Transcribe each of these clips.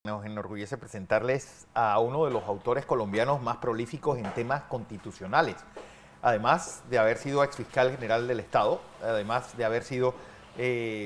Nos enorgullece presentarles a uno de los autores colombianos más prolíficos en temas constitucionales. Además de haber sido exfiscal general del Estado, además de haber sido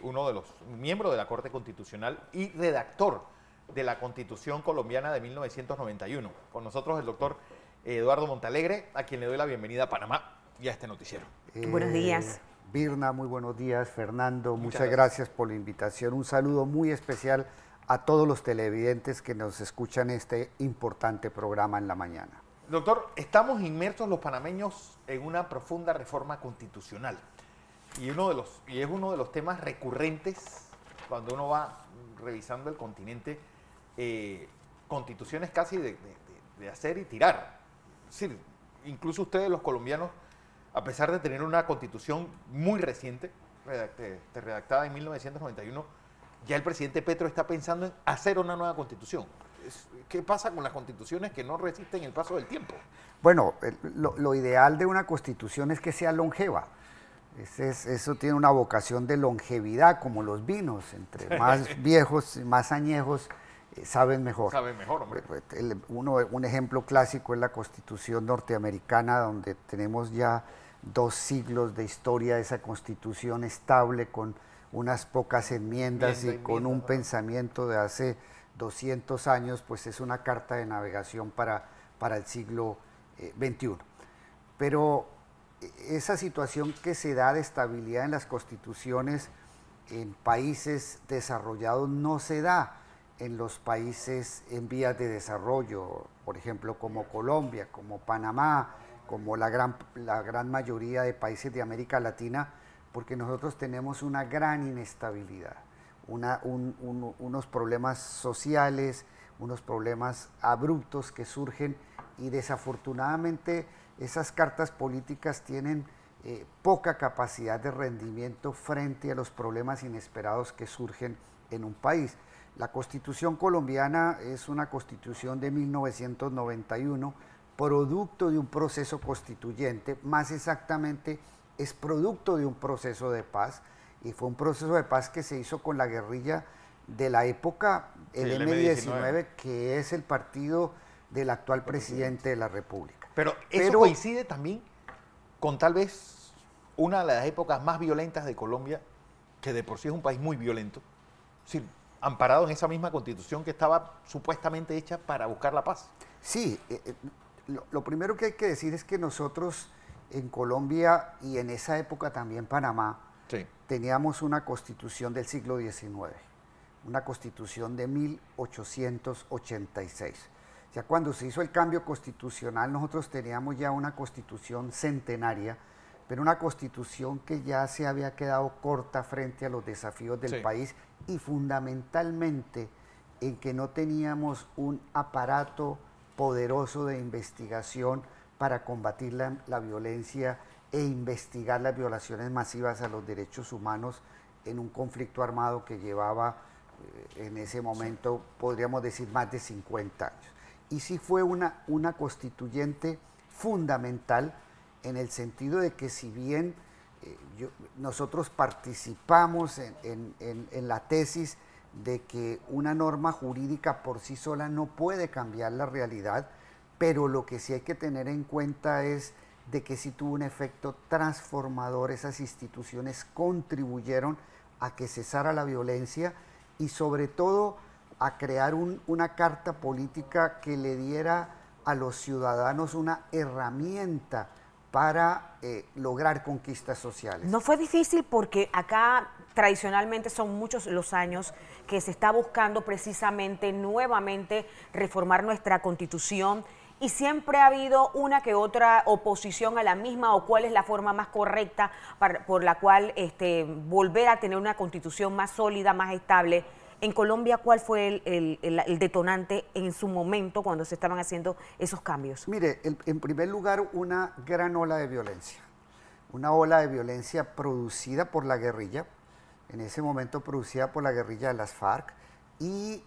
uno de los miembros de la Corte Constitucional y redactor de la Constitución colombiana de 1991. Con nosotros el doctor Eduardo Montalegre, a quien le doy la bienvenida a Panamá y a este noticiero. Buenos días. Birna, muy buenos días. Fernando, muchas gracias por la invitación. Un saludo muy especial a todos los televidentes que nos escuchan este importante programa en la mañana. Doctor, estamos inmersos los panameños en una profunda reforma constitucional y es uno de los temas recurrentes cuando uno va revisando el continente, constituciones casi de hacer y tirar. Es decir, incluso ustedes los colombianos, a pesar de tener una constitución muy reciente, redactada en 1991, ya el presidente Petro está pensando en hacer una nueva constitución. ¿Qué pasa con las constituciones que no resisten el paso del tiempo? Bueno, lo ideal de una constitución es que sea longeva. Eso tiene una vocación de longevidad, como los vinos. Entre más viejos, más añejos, saben mejor. Saben mejor, hombre. Un ejemplo clásico es la Constitución norteamericana, donde tenemos ya 2 siglos de historia de esa Constitución estable, con unas pocas enmiendas y con un pensamiento de hace 200 años, pues es una carta de navegación para el siglo XXI. Pero esa situación que se da de estabilidad en las constituciones en países desarrollados no se da en los países en vías de desarrollo, por ejemplo, como Colombia, como Panamá, como la gran mayoría de países de América Latina, porque nosotros tenemos una gran inestabilidad, unos problemas sociales, unos problemas abruptos que surgen, y desafortunadamente esas cartas políticas tienen poca capacidad de rendimiento frente a los problemas inesperados que surgen en un país. La Constitución colombiana es una constitución de 1991, producto de un proceso constituyente, más exactamente es producto de un proceso de paz, y fue un proceso de paz que se hizo con la guerrilla de la época, el M-19, que es el partido del actual presidente de la República. Pero eso coincide también con tal vez una de las épocas más violentas de Colombia, que de por sí es un país muy violento, es decir, amparado en esa misma constitución que estaba supuestamente hecha para buscar la paz. Sí, lo primero que hay que decir es que nosotros en Colombia y en esa época también Panamá, sí, teníamos una constitución del siglo XIX, una constitución de 1886. Ya cuando se hizo el cambio constitucional, nosotros teníamos ya una constitución centenaria, pero una constitución que ya se había quedado corta frente a los desafíos del país, y fundamentalmente en que no teníamos un aparato poderoso de investigación para combatir la violencia e investigar las violaciones masivas a los derechos humanos en un conflicto armado que llevaba en ese momento, podríamos decir, más de 50 años. Y sí fue una constituyente fundamental, en el sentido de que si bien nosotros participamos en la tesis de que una norma jurídica por sí sola no puede cambiar la realidad, pero lo que sí hay que tener en cuenta es de que sí tuvo un efecto transformador. Esas instituciones contribuyeron a que cesara la violencia y sobre todo a crear una carta política que le diera a los ciudadanos una herramienta para lograr conquistas sociales. No fue difícil porque acá tradicionalmente son muchos los años que se está buscando precisamente nuevamente reformar nuestra Constitución, y siempre ha habido una que otra oposición a la misma, o cuál es la forma más correcta por la cual volver a tener una Constitución más sólida, más estable. En Colombia, ¿cuál fue el detonante en su momento cuando se estaban haciendo esos cambios? Mire, en primer lugar, una gran ola de violencia. Una ola de violencia producida por la guerrilla, en ese momento producida por la guerrilla de las FARC, y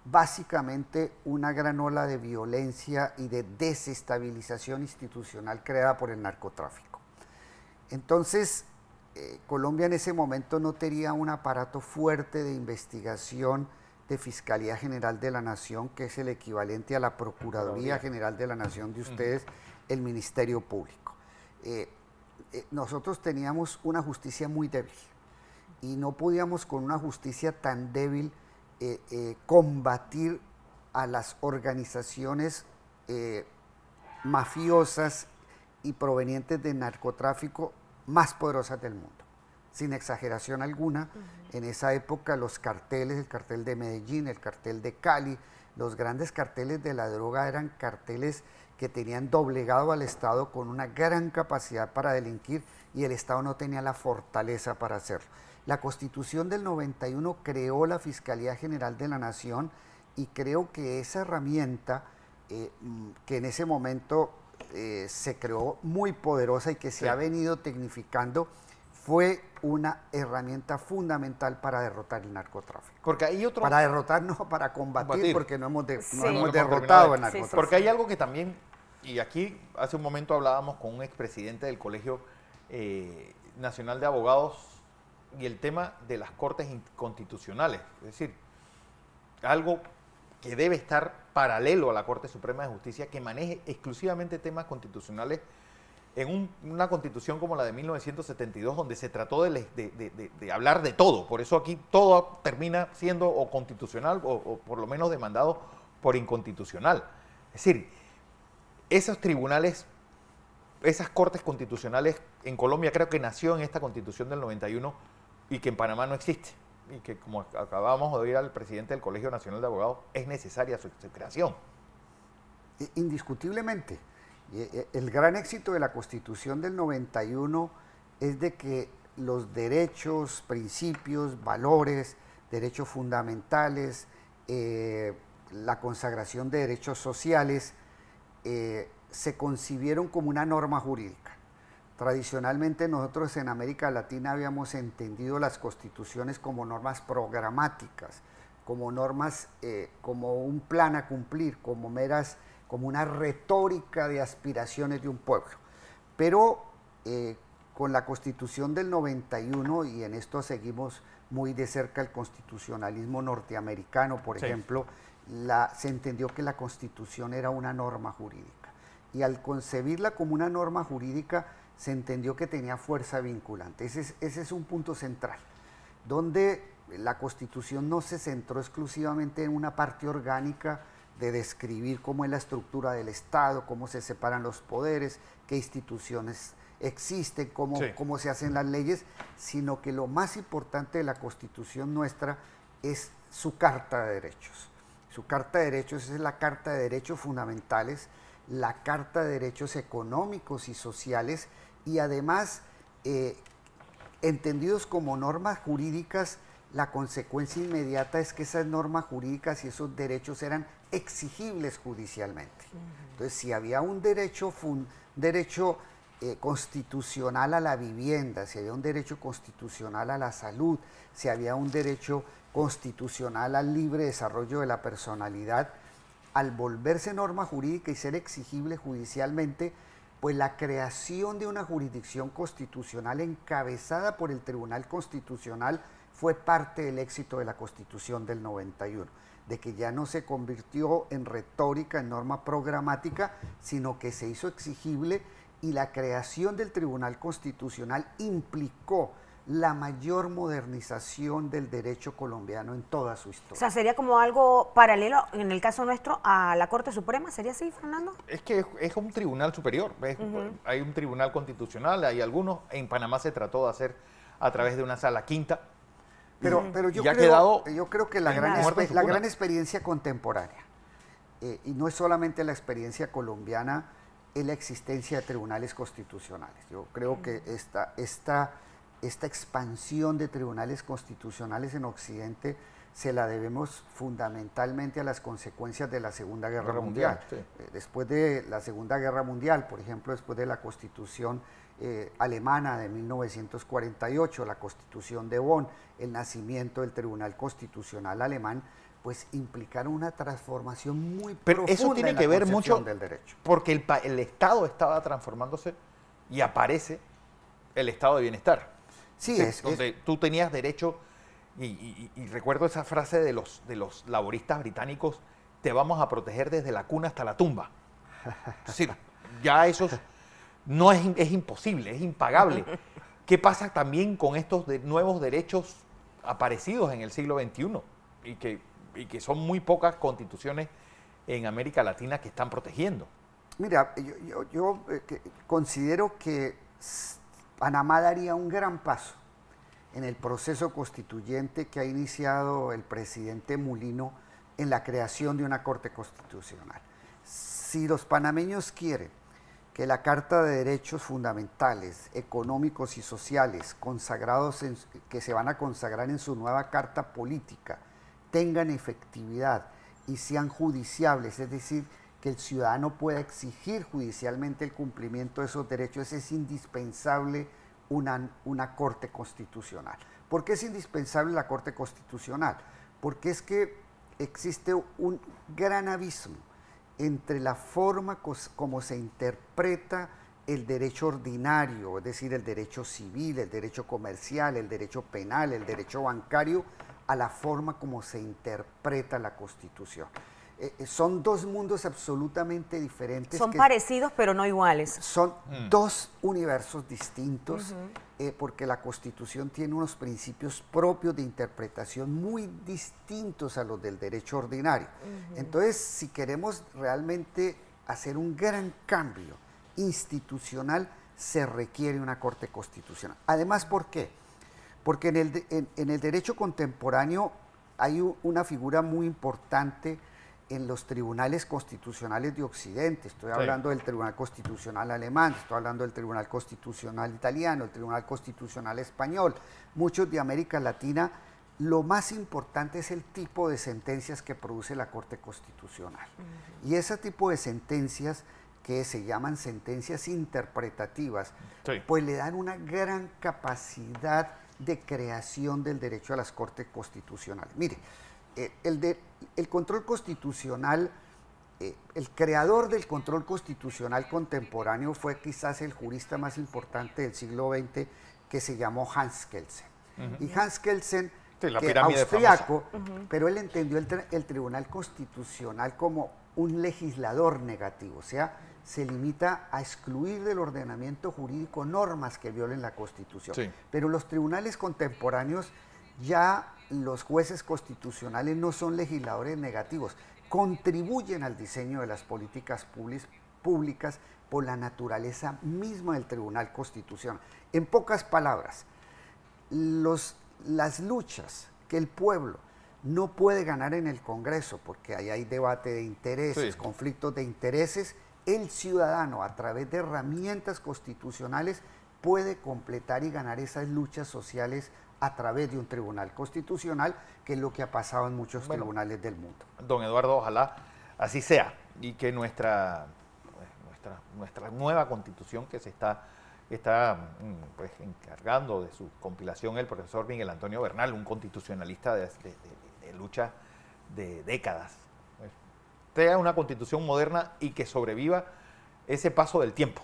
básicamente una gran ola de violencia y de desestabilización institucional creada por el narcotráfico. Entonces, Colombia en ese momento no tenía un aparato fuerte de investigación de Fiscalía General de la Nación, que es el equivalente a la Procuraduría General de la Nación de ustedes, el Ministerio Público. Nosotros teníamos una justicia muy débil y no podíamos con una justicia tan débil combatir a las organizaciones mafiosas y provenientes del narcotráfico más poderosas del mundo. Sin exageración alguna, en esa época los carteles, el cartel de Medellín, el cartel de Cali, los grandes carteles de la droga eran carteles que tenían doblegado al Estado con una gran capacidad para delinquir y el Estado no tenía la fortaleza para hacerlo. La Constitución del 91 creó la Fiscalía General de la Nación y creo que esa herramienta que en ese momento se creó muy poderosa y que se ha venido tecnificando, fue una herramienta fundamental para derrotar el narcotráfico. Porque hay otro... Para derrotar, no para combatir, porque no hemos derrotado el narcotráfico. Porque hay algo que también, y aquí hace un momento hablábamos con un expresidente del Colegio Nacional de Abogados, y el tema de las Cortes Constitucionales, es decir, algo que debe estar paralelo a la Corte Suprema de Justicia, que maneje exclusivamente temas constitucionales en una constitución como la de 1972, donde se trató de hablar de todo. Por eso aquí todo termina siendo o constitucional o por lo menos demandado por inconstitucional. Es decir, esos tribunales, esas cortes constitucionales en Colombia creo que nació en esta constitución del 91 y que en Panamá no existe. Y que, como acabamos de oír al presidente del Colegio Nacional de Abogados, es necesaria su creación. Indiscutiblemente. El gran éxito de la Constitución del 91 es de que los derechos, principios, valores, derechos fundamentales, la consagración de derechos sociales, se concibieron como una norma jurídica. Tradicionalmente nosotros en América Latina habíamos entendido las constituciones como normas programáticas, como normas, como un plan a cumplir, como una retórica de aspiraciones de un pueblo. Pero con la Constitución del 91, y en esto seguimos muy de cerca el constitucionalismo norteamericano, por ejemplo, se entendió que la Constitución era una norma jurídica. Y al concebirla como una norma jurídica, se entendió que tenía fuerza vinculante. Ese es un punto central, donde la Constitución no se centró exclusivamente en una parte orgánica de describir cómo es la estructura del Estado, cómo se separan los poderes, qué instituciones existen, cómo se hacen las leyes, sino que lo más importante de la Constitución nuestra es su Carta de Derechos. Su Carta de Derechos es la Carta de Derechos Fundamentales, la Carta de Derechos Económicos y Sociales, y además, entendidos como normas jurídicas, la consecuencia inmediata es que esas normas jurídicas y esos derechos eran exigibles judicialmente. Entonces, si había un derecho constitucional a la vivienda, si había un derecho constitucional a la salud, si había un derecho constitucional al libre desarrollo de la personalidad, al volverse norma jurídica y ser exigible judicialmente, pues la creación de una jurisdicción constitucional encabezada por el Tribunal Constitucional fue parte del éxito de la Constitución del 91, de que ya no se convirtió en retórica, en norma programática, sino que se hizo exigible, y la creación del Tribunal Constitucional implicó la mayor modernización del derecho colombiano en toda su historia. O sea, ¿sería como algo paralelo, en el caso nuestro, a la Corte Suprema? ¿Sería así, Fernando? Es que es un tribunal superior. Hay un tribunal constitucional, hay algunos. En Panamá se trató de hacer a través de una sala quinta. Pero yo creo que la gran experiencia contemporánea, y no es solamente la experiencia colombiana, es la existencia de tribunales constitucionales. Yo creo que esta expansión de tribunales constitucionales en Occidente se la debemos fundamentalmente a las consecuencias de la Segunda Guerra Mundial. Sí. Después de la Segunda Guerra Mundial, por ejemplo, después de la Constitución alemana de 1948, la Constitución de Bonn, el nacimiento del Tribunal Constitucional alemán, pues implicaron una transformación muy profunda. Pero eso tiene que ver mucho del derecho. Porque el Estado estaba transformándose y aparece el Estado de bienestar. Sí, donde tú tenías derecho Y recuerdo esa frase de los laboristas británicos: te vamos a proteger desde la cuna hasta la tumba. Es decir, ya eso no es imposible, es impagable. ¿Qué pasa también con estos nuevos derechos aparecidos en el siglo XXI y que son muy pocas constituciones en América Latina que están protegiendo? Mira, yo considero que Panamá daría un gran paso en el proceso constituyente que ha iniciado el presidente Mulino en la creación de una Corte Constitucional. Si los panameños quieren que la Carta de Derechos Fundamentales, Económicos y Sociales, que se van a consagrar en su nueva Carta Política, tengan efectividad y sean judiciables, es decir, que el ciudadano pueda exigir judicialmente el cumplimiento de esos derechos, es indispensable una Corte Constitucional. ¿Por qué es indispensable la Corte Constitucional? Porque es que existe un gran abismo entre la forma como se interpreta el derecho ordinario, es decir, el derecho civil, el derecho comercial, el derecho penal, el derecho bancario, a la forma como se interpreta la Constitución. Son dos mundos absolutamente diferentes. Son parecidos, pero no iguales. Son dos universos distintos, porque la Constitución tiene unos principios propios de interpretación muy distintos a los del derecho ordinario. Entonces, si queremos realmente hacer un gran cambio institucional, se requiere una Corte Constitucional. Además, ¿por qué? Porque en el derecho contemporáneo hay una figura muy importante en los tribunales constitucionales de Occidente. Estoy hablando del Tribunal Constitucional alemán, estoy hablando del Tribunal Constitucional italiano, el Tribunal Constitucional español, muchos de América Latina. Lo más importante es el tipo de sentencias que produce la Corte Constitucional. Y ese tipo de sentencias, que se llaman sentencias interpretativas, pues le dan una gran capacidad de creación del derecho a las Cortes Constitucionales. Mire, el control constitucional, el creador del control constitucional contemporáneo fue quizás el jurista más importante del siglo XX, que se llamó Hans Kelsen. Y Hans Kelsen, austriaco, pero él entendió el Tribunal Constitucional como un legislador negativo, o sea, se limita a excluir del ordenamiento jurídico normas que violen la Constitución. Pero los tribunales contemporáneos, ya los jueces constitucionales no son legisladores negativos, contribuyen al diseño de las políticas públicas por la naturaleza misma del Tribunal Constitucional. En pocas palabras, las luchas que el pueblo no puede ganar en el Congreso, porque ahí hay debate de intereses, conflictos de intereses, el ciudadano, a través de herramientas constitucionales, puede completar y ganar esas luchas sociales a través de un tribunal constitucional, que es lo que ha pasado en muchos tribunales del mundo. Don Eduardo, ojalá así sea, y que nuestra nueva constitución, que se está pues, encargando de su compilación el profesor Miguel Antonio Bernal, un constitucionalista de lucha de décadas, sea una constitución moderna y que sobreviva ese paso del tiempo,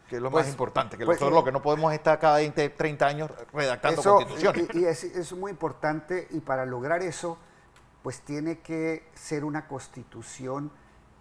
que es lo más importante, que nosotros lo que no podemos estar cada 20, 30 años redactando constituciones. Y es muy importante, y para lograr eso, pues tiene que ser una constitución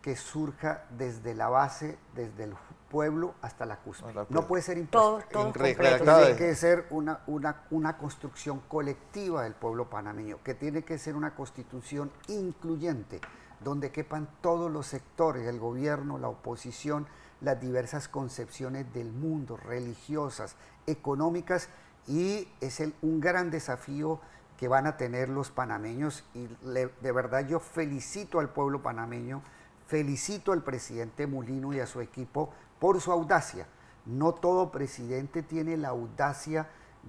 que surja desde la base, desde el pueblo hasta la cúspide. No puede ser impuesta. Tiene que ser una construcción colectiva del pueblo panameño, que tiene que ser una constitución incluyente, donde quepan todos los sectores, el gobierno, la oposición, las diversas concepciones del mundo, religiosas, económicas, y es un gran desafío que van a tener los panameños, y de verdad yo felicito al pueblo panameño, felicito al presidente Mulino y a su equipo por su audacia. No todo presidente tiene la audacia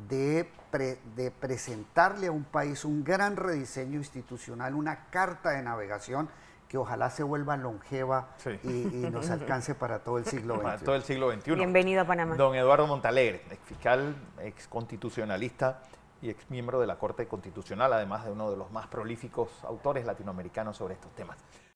de presentarle a un país un gran rediseño institucional, una carta de navegación que ojalá se vuelva longeva y nos alcance para todo el siglo XXI. Para todo el siglo XXI. Bienvenido a Panamá. Don Eduardo Montalegre, ex fiscal, ex constitucionalista y ex miembro de la Corte Constitucional, además de uno de los más prolíficos autores latinoamericanos sobre estos temas.